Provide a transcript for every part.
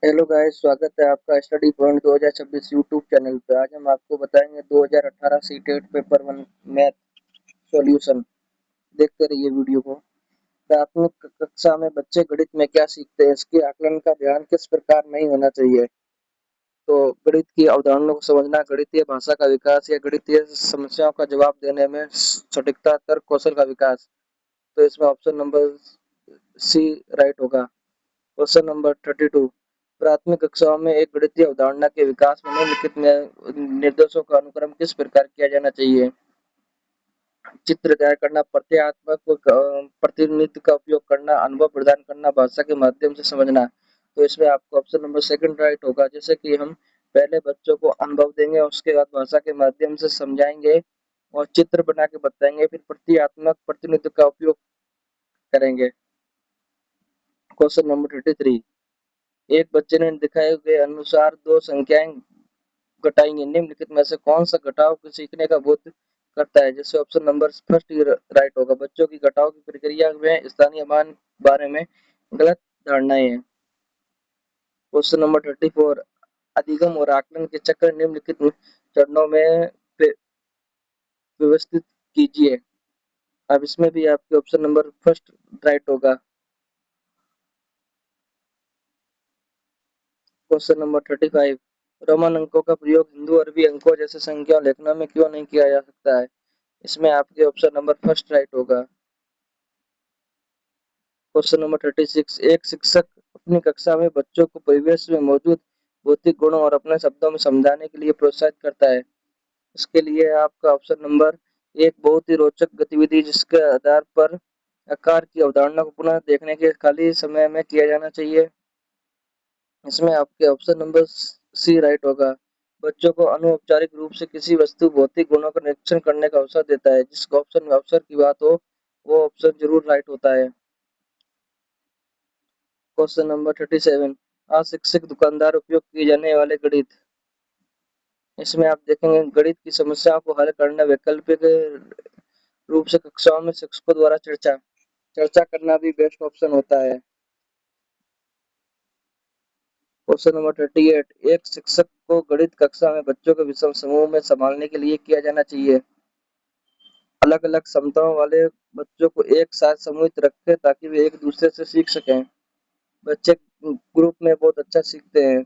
Hello guys, स्वागत है आपका स्टडी पॉइंट 2026 यूट्यूब चैनल पे। आज हम आपको बताएंगे 2018 CTET paper one math solution. देखते रहिए वीडियो को। प्राथमिक कक्षा में बच्चे गणित में क्या सीखते हैं, इसके आकलन का ध्यान किस प्रकार नहीं होना चाहिए। तो गणित की अवधारणाओं को समझना, गणितीय भाषा का विकास या गणितीय समस्याओं का जवाब देने में सटीकता, तर्क कौशल का विकास। तो इसमें ऑप्शन नंबर सी राइट होगा। Question number 32। प्राथमिक कक्षाओं में एक गणितीय अवधारणा के विकास में निम्नलिखित में निर्देशों का अनुक्रम किस प्रकार किया जाना चाहिए। चित्र तैयार करना, प्रत्ययात्मक प्रतिनिधित्व का उपयोग करना, अनुभव प्रदान करना, भाषा के माध्यम से समझना। तो इसमें आपको ऑप्शन नंबर सेकंड राइट होगा। जैसे कि हम पहले बच्चों को अनुभव देंगे, उसके बाद भाषा के माध्यम से समझाएंगे और चित्र बना के बताएंगे, फिर प्रत्ययात्मक प्रतिनिधित्व का उपयोग करेंगे। Question number 33। एक बच्चे ने दिखाए गए अनुसार दो संख्याएं घटाएंगे, निम्नलिखित में से कौन सा घटाव को सीखने का बोध करता है। जैसे ऑप्शन नंबर फर्स्ट राइट होगा। बच्चों की घटाव की प्रक्रिया में स्थानीय मान बारे में गलत धारणाएं हैं। Question number 34। अधिगम और आकलन के चक्र निम्नलिखित चरणों में व्यवस्थित कीजिए। अब इसमें भी आपके ऑप्शन नंबर फर्स्ट राइट होगा। Question number 35। रोमन अंकों का प्रयोग हिंदू अरबी अंकों जैसे संख्या लेखनों में क्यों नहीं किया जा सकता है। इसमें आपके ऑप्शन नंबर फर्स्ट राइट होगा। Question number 36। एक शिक्षक अपनी कक्षा में बच्चों को परिवेश में मौजूद भौतिक गुणों और अपने शब्दों में समझाने के लिए प्रोत्साहित करता है। इसके लिए आपका ऑप्शन नंबर एक बहुत ही रोचक गतिविधि जिसके आधार पर आकार की अवधारणा को पुनः देखने के खाली समय में किया जाना चाहिए। इसमें आपके ऑप्शन नंबर सी राइट होगा। बच्चों को अनौपचारिक रूप से किसी वस्तु भौतिक गुणों का निरीक्षण करने का अवसर देता है। जिस ऑप्शन में अवसर की बात हो वो ऑप्शन जरूर राइट होता है। Question number 37। अशिक्षित दुकानदार उपयोग किए जाने वाले गणित। इसमें आप देखेंगे गणित की समस्याओं को हल करना वैकल्पिक रूप से कक्षाओं में शिक्षकों द्वारा चर्चा चर्चा करना भी बेस्ट ऑप्शन होता है। Question number 38। एक शिक्षक को गणित कक्षा में बच्चों को विषम समूह में संभालने के लिए किया जाना चाहिए। अलग अलग क्षमताओं वाले बच्चों को एक साथ समूहित रखें ताकि वे एक दूसरे से सीख सकें। बच्चे ग्रुप में बहुत अच्छा सीखते हैं।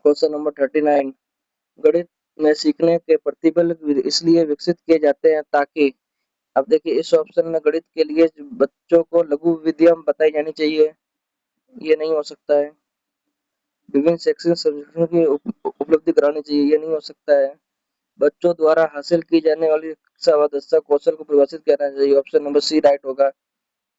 Question number 39। गणित में सीखने के प्रतिबल इसलिए विकसित किए जाते हैं ताकि। अब देखिए इस ऑप्शन में गणित के लिए बच्चों को लघु विधियां बताई जानी चाहिए, ये नहीं हो सकता है। विभिन्न शैक्षणिक संगठनों की उपलब्धि करानी चाहिए, ये नहीं हो सकता है। बच्चों द्वारा हासिल की जाने वाली शिक्षा व दक्षता कौशल को परिभाषित करना चाहिए। ऑप्शन नंबर सी राइट होगा।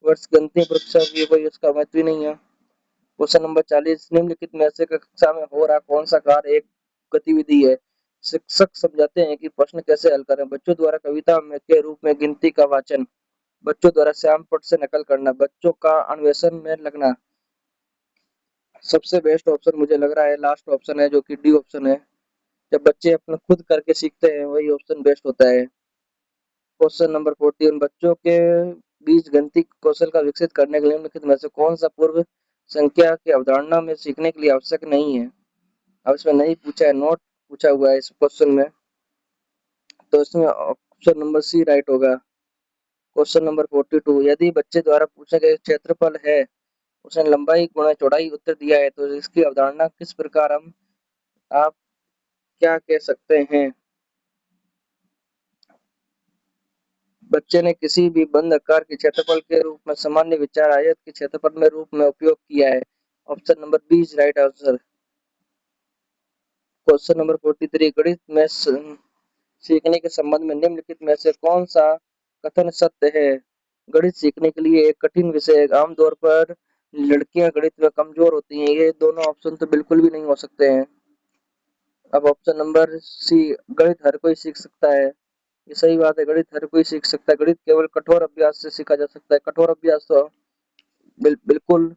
वर्ष गणितीय परीक्षा की कोई इसका महत्व ही नहीं है। Question number 40। निम्नलिखित में से कक्षा में हो रहा कौन सा कार्य एक गतिविधि है। शिक्षक समझाते हैं कि प्रश्न कैसे हल करें। बच्चों द्वारा कविता में के रूप में गिनती का वाचन, बच्चों द्वारा श्याम पट से नकल करना, बच्चों का अन्वेषण में लगना। सबसे बेस्ट ऑप्शन मुझे लग रहा है लास्ट ऑप्शन है, जो कि डी ऑप्शन है। जब बच्चे अपना खुद करके सीखते हैं वही ऑप्शन बेस्ट होता है। Question number 14। बच्चों के बीच गणितीय कौशल का विकसित करने के लिए निम्नलिखित में से कौन सा पूर्व संख्या की अवधारणा में सीखने के लिए आवश्यक नहीं है। अब इसमें नहीं पूछा है, नोट पूछा हुआ है इस क्वेश्चन में। तो इसमें ऑप्शन नंबर सी राइट होगा। Question number 42। यदि बच्चे द्वारा पूछे गए क्षेत्रफल है, उसने लंबाई गुणा चौड़ाई उत्तर दिया है, तो इसकी अवधारणा किस प्रकार हम आप क्या कह सकते हैं। बच्चे ने किसी भी बंद आकार के क्षेत्रफल के रूप में सामान्य विचार आयत के क्षेत्रफल में रूप में उपयोग किया है। Option number B is right answer. Question number 43। गणित में सीखने के संबंध में निम्नलिखित में से कौन सा कथन सत्य है। गणित सीखने के लिए एक कठिन विषय है। आमतौर पर लड़कियां गणित में कमजोर होती हैं। ये दोनों ऑप्शन तो बिल्कुल भी नहीं हो सकते हैं। अब ऑप्शन नंबर सी, गणित हर कोई सीख सकता है। ये सही बात है, गणित हर कोई सीख सकता है। गणित केवल कठोर अभ्यास से सीखा जा सकता है। कठोर अभ्यास तो बिल्कुल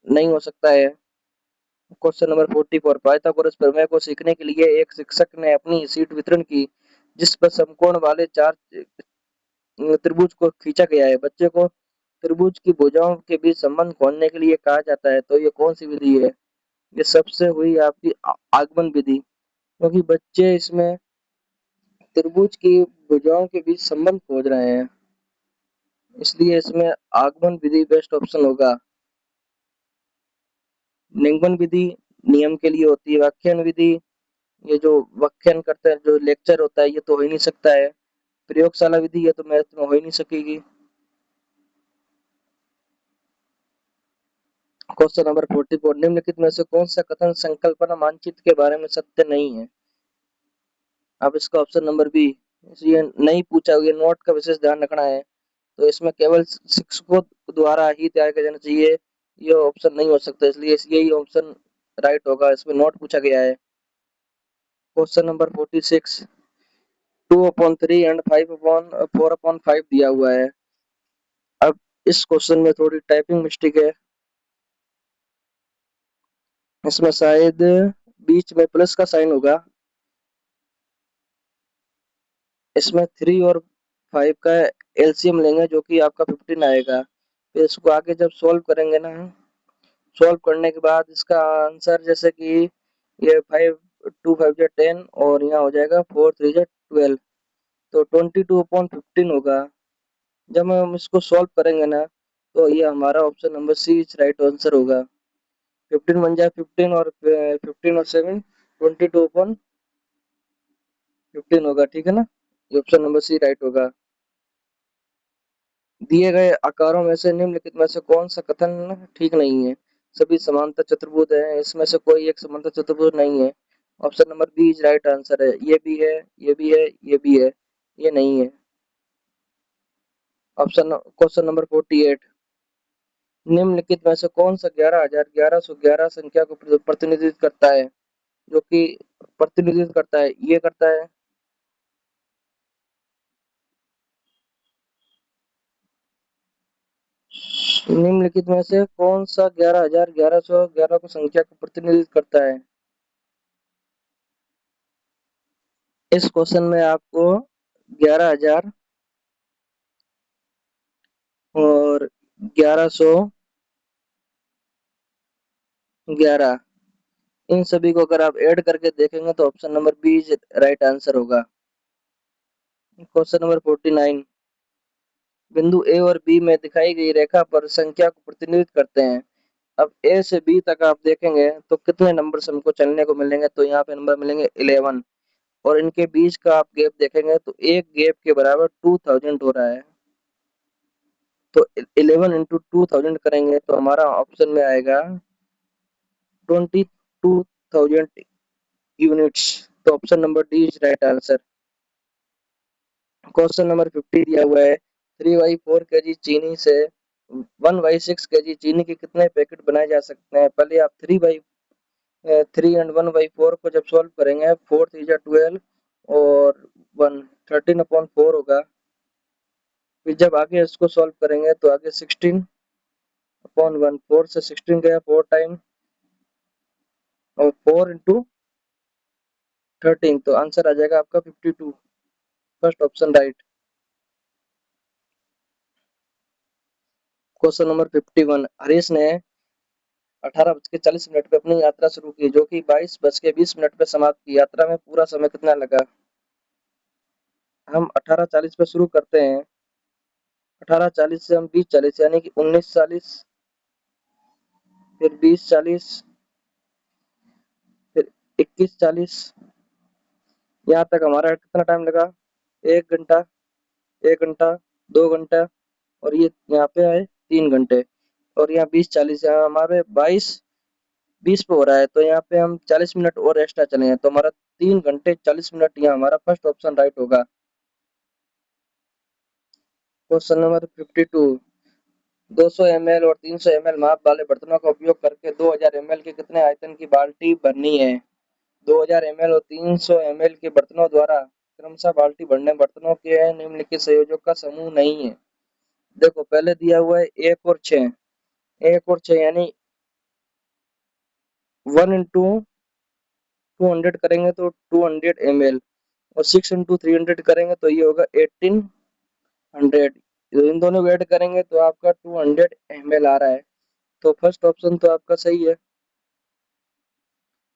नहीं हो सकता है। Question number 44। पाइथागोरस प्रमेय को सीखने के लिए एक शिक्षक ने अपनी सीट वितरण की जिस पर समकोण वाले चार त्रिभुज को खींचा गया है। बच्चे को त्रिभुज की भुजाओं के बीच संबंध खोजने के लिए कहा जाता है, तो ये कौन सी विधि है? ये सबसे हुई आपकी आगमन विधि, क्योंकि बच्चे इसमें त्रिभुज की भुजाओं के बीच संबंध खोज रहे हैं, इसलिए इसमें आगमन विधि बेस्ट ऑप्शन होगा। निगमन विधि नियम के लिए होती है। व्याख्यान विधि, ये जो व्याख्यान करते हैं, जो लेक्चर होता है, ये तो हो ही नहीं सकता है। प्रयोगशाला विधि, ये तो मैथ में हो ही नहीं सकेगी। क्वेश्चन नंबर 44, निम्नलिखित में से कौन सा कथन संकल्पना मानचित्र के बारे में सत्य नहीं है? अब इसका ऑप्शन नंबर बी, ये नहीं पूछा, ये नोट का विशेष ध्यान रखना है, तो इसमें केवल शिक्षकों द्वारा ही तैयार किया जाना चाहिए, ये ऑप्शन नहीं हो सकता, इसलिए यही ऑप्शन राइट होगा, इसमें नोट पूछा गया है। क्वेश्चन नंबर 46, 2/3 एंड 4/5 दिया हुआ है। अब इस क्वेश्चन में थोड़ी टाइपिंग मिस्टेक है, इसमें शायद बीच में प्लस का साइन होगा, इसमें 3 और 5 का एलसीएम लेंगे जो कि आपका 15 आएगा। फिर इसको आगे जब सॉल्व करेंगे ना, सॉल्व करने के बाद इसका आंसर जैसे कि ये 5 2 5 10 और यहाँ हो जाएगा 4 3 12, तो 22/15 होगा। जब हम इसको सॉल्व करेंगे ना, तो ये हमारा option number C right answer होगा। 15 बन जाए 15 और 15 और 7 22/15 होगा, ठीक है ना? ये ऑप्शन नंबर सी राइट होगा। दिए गए आकारों में से निम्नलिखित में से कौन सा कथन ठीक नहीं है? सभी समांतर चतुर्भुज हैं, इसमें से कोई एक समांतर चतुर्भुज नहीं है। Option number B is right answer है। ये भी है, ये भी है, ये भी है, ये नहीं है। ऑप्शन क्वेश्चन नंबर 48, निम्नलिखित में से कौन सा 11,1111 संख्या को प्रतिनिधित्व करता है? जो कि प्रतिनिधित्व करता है, ये करता है। निम्नलिखित में से कौन सा 11,1111 को संख्या को प्रतिनिधित्व करता है? इस क्वेश्चन में आपको 11,000 और 1111, इन सभी को अगर आप ऐड करके देखेंगे तो option number B right answer होगा। क्वेश्चन नंबर 49, बिंदु ए और बी में दिखाई गई रेखा पर संख्या को प्रतिनिधित्व करते हैं। अब ए से बी तक आप देखेंगे तो कितने नंबर हमको चलने को मिलेंगे? तो यहाँ पे नंबर मिलेंगे 11, और इनके बीच का आप गैप देखेंगे तो एक गैप के बराबर 2000 हो रहा है, तो 11 इंटू 2000 करेंगे तो हमारा ऑप्शन में आएगा 22,000 यूनिट्स, तो option number D is right answer. Question number 50 दिया हुआ है, 3/4 केजी चीनी से 1/6 केजी चीनी के कितने पैकेट बनाए जा सकते हैं? पहले आप 3 एंड 1/4 को जब सॉल्व करेंगे, 4 3 जा 12 और 1 13/4 होगा। फिर जब आगे इसको सॉल्व करेंगे तो आगे 16/1, 4 से 16 गया 4 टाइम, और 4 इंटू 13, तो आंसर आ जाएगा आपका 52, first option right. Question number 51, Harish ने 18:40 पे अपनी यात्रा शुरू की, जो कि 22:20 पे समाप्त की। यात्रा में पूरा समय कितना लगा? हम 18:40 पे शुरू करते हैं, 18:40 से हम 20:40 यानी कि 19:40, फिर 20:40, फिर 21:40, यहाँ तक हमारा कितना टाइम लगा? 1 घंटा, 1 घंटा, 2 घंटा, और ये यहाँ पे आए 3 घंटे, और यहाँ 20:40, यहाँ हमारे 22:20 पे हो रहा है, तो यहाँ पे हम 40 मिनट और एक्स्ट्रा चले हैं, तो हमारा 3 घंटे 40 मिनट, यहाँ हमारा फर्स्ट ऑप्शन राइट होगा। क्वेश्चन नंबर 52, 200 ml और 300 ml माप वाले बर्तनों का उपयोग करके 2000 ml के कितने आयतन की बाल्टी भरनी है? 2000 ml और 300 ml के बर्तनों द्वारा क्रमशः बाल्टी भरने बर्तनों के निम्नलिखित संयोजक का समूह नहीं है। देखो पहले दिया हुआ है 1 और 6, 1 और 6 यानी 1 इंटू 200 करेंगे तो 200 ml, और 6 इंटू 300 करेंगे तो ये होगा 1800, तो इन दोनों को ऐड करेंगे तो आपका 200 ml आ रहा है। तो फर्स्ट ऑप्शन तो आपका सही है।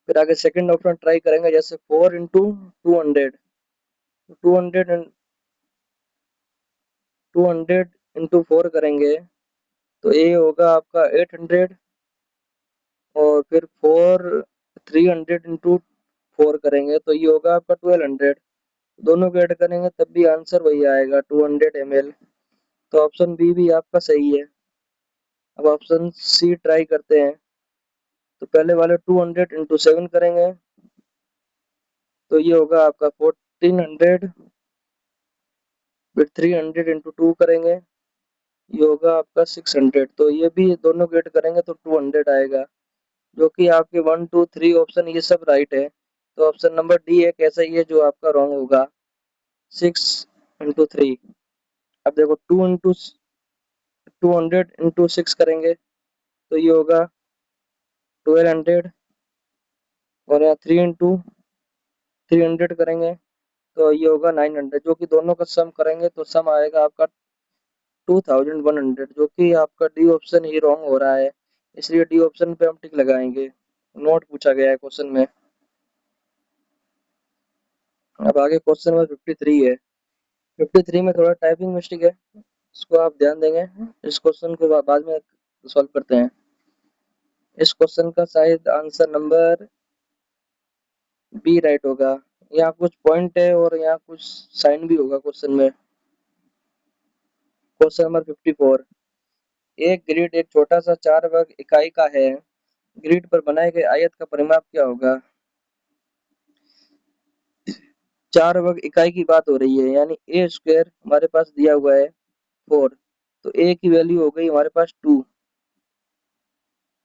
फिर आगे सेकंड ऑप्शन ट्राई करेंगे, जैसे 4 × 200, 200 × 4 करेंगे तो ये होगा आपका 800। और फिर 300 × 4 करेंगे तो ये होगा आपका 1200। दोनों को ऐड करेंगे तब भी आंसर वही आएगा, 200 ml। तो ऑप्शन बी भी आपका सही है। अब ऑप्शन सी ट्राई करते हैं। तो पहले वाले 200 × 7 करेंगे तो ये होगा आपका 1400। फिर 300 × 2 करेंगे, ये होगा आपका 600। तो ये भी दोनों को ऐड करेंगे तो 200 आएगा, जो कि आपके 1 2 3 ऑप्शन ये सब राइट है। तो ऑप्शन नंबर डी एक ऐसा ही है जो आपका रॉन्ग होगा, 6 × 3। अब देखो 200 × 6 करेंगे तो ये होगा 1200। और यहाँ 3 × 300 करेंगे तो ये होगा 900, जो कि दोनों का सम करेंगे तो सम आएगा आपका 2100, जो कि आपका डी ऑप्शन ही रॉन्ग हो रहा है। इसलिए डी ऑप्शन पे हम टिक लगाएंगे, नोट पूछा गया है क्वेश्चन में। अब आगे क्वेश्चन नंबर 53 है। 53 में थोड़ा टाइपिंग मिस्टेक है, इसको आप ध्यान देंगे। इस क्वेश्चन को बाद में सॉल्व करते हैं। इस क्वेश्चन का शायद आंसर नंबर बी राइट होगा। यहाँ कुछ पॉइंट है और यहाँ कुछ साइन भी होगा क्वेश्चन में। Question number 54। एक ग्रिड एक छोटा सा 4 वर्ग इकाई का है। ग्रिड पर बनाए गए आयत का परिमाप क्या होगा? 4 वर्ग इकाई की बात हो रही है, यानी ए स्क्वायर हमारे पास दिया हुआ है 4। तो ए की वैल्यू हो गई हमारे पास 2।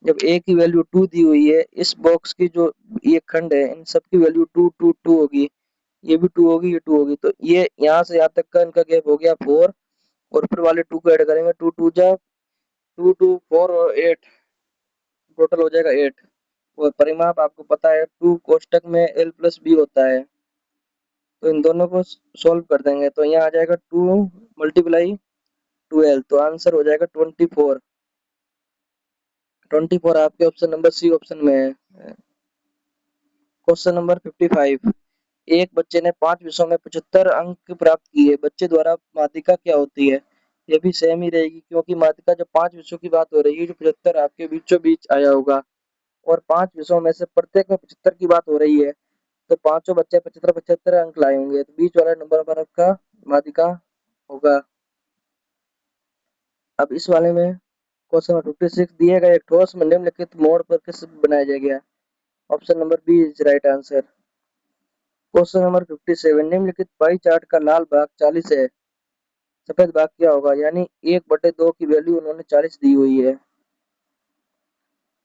जब ए की वैल्यू 2 दी हुई है, इस बॉक्स की जो ये खंड है इन सब की वैल्यू 2 2 2 होगी। ये भी 2 होगी, ये 2 होगी। तो ये यहाँ से यहाँ तक का इनका गैप हो गया 4। और ऊपर वाले 2 को ऐड करेंगे, 2 2 जा 2 2 4 और 8, टोटल हो जाएगा 8। और परिमाप आपको पता है 2 कोष्टक में l प्लस बी होता है। तो इन दोनों को सॉल्व कर देंगे तो यहाँ आ जाएगा 2 मल्टीप्लाई 12। तो आंसर हो जाएगा 24। 24 आपके ऑप्शन नंबर सी ऑप्शन में है। Question number 55। एक बच्चे ने 5 विषयों में 75 अंक प्राप्त किए, बच्चे द्वारा माध्यिका क्या होती है? ये भी सेम ही रहेगी, क्योंकि माध्यिका जब 5 विषयों की बात हो रही है, जो 75 आपके बीचों बीच आया होगा। और 5 विषयों में से प्रत्येक में 75 की बात हो रही है, तो पांचों बच्चे 75 75 अंक लाए होंगे, तो बीच वाला नंबर पर आपका माध्यिका होगा। अब इस वाले में क्वेश्चन नंबर 56। दिए गए एक ठोस में निम्नलिखित मोड़ पर किस बनाया जाएगा? Option number B is right answer. Question number 57। निम्नलिखित पाई चार्ट का लाल भाग 40 है, सफेद भाग क्या होगा? यानी 1/2 की वैल्यू उन्होंने 40 दी हुई है।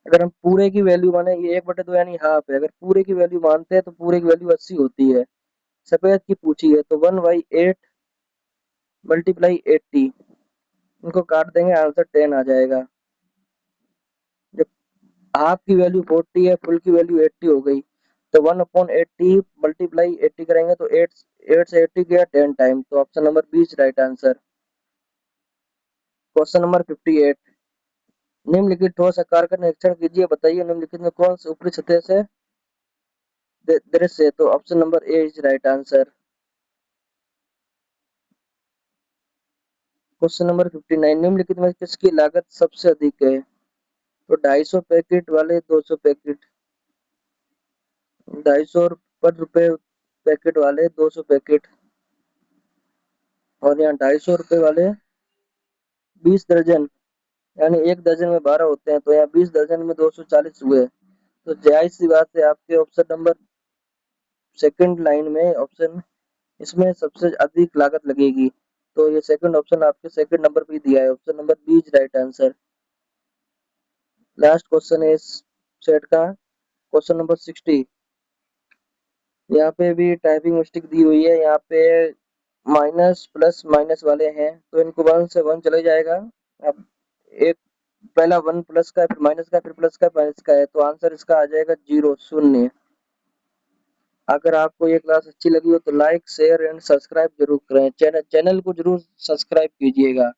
अगर हम पूरे की वैल्यू माने, ये 1/2 यानी हाफ है, अगर पूरे की वैल्यू मानते हैं तो पूरे की वैल्यू 80 होती है। सफेद की पूछी है तो 1/8 मल्टीप्लाई 80, इनको काट देंगे, आंसर 10 आ जाएगा। जब हाफ की वैल्यू 40 है, फुल की वैल्यू 80 हो गई, तो 1/80 मल्टीप्लाई 80 करेंगे तो 8 8 से 80 गया 10 टाइम। तो option number B is right answer. Question number 58। निम्नलिखित ठोस आकार का निरीक्षण कीजिए, बताइए निम्नलिखित में कौन से ऊपरी सतह से दृश्य है? तो option number A is right answer. Question number 59। निम्नलिखित में किसकी लागत सबसे अधिक है? तो 250 पैकेट वाले 200 पैकेट, 250 पर रुपए पैकेट वाले 200 पैकेट, और यहाँ 250 रुपए वाले 20 दर्जन, यानी एक दर्जन में 12 होते हैं, तो यहाँ 20 दर्जन में 240 हुए। तो जाहिर सी बात है आपके ऑप्शन नंबर सेकंड लाइन में ऑप्शन इसमें सबसे अधिक लागत लगेगी। तो ये सेकंड ऑप्शन आपके सेकंड नंबर पे दिया है, option number B is right answer. Last question है इस सेट का, क्वेश्चन नंबर 60। यहाँ पे भी टाइपिंग मिस्टेक दी हुई है, यहाँ पे माइनस प्लस माइनस वाले हैं, तो इनको 1 से 1 चले जाएगा। अब एक पहला 1 प्लस का है, फिर माइनस का, फिर प्लस का, माइनस का है, तो आंसर इसका आ जाएगा 0 शून्य। अगर आपको ये क्लास अच्छी लगी हो तो लाइक शेयर एंड सब्सक्राइब जरूर करें, चैनल को जरूर सब्सक्राइब कीजिएगा।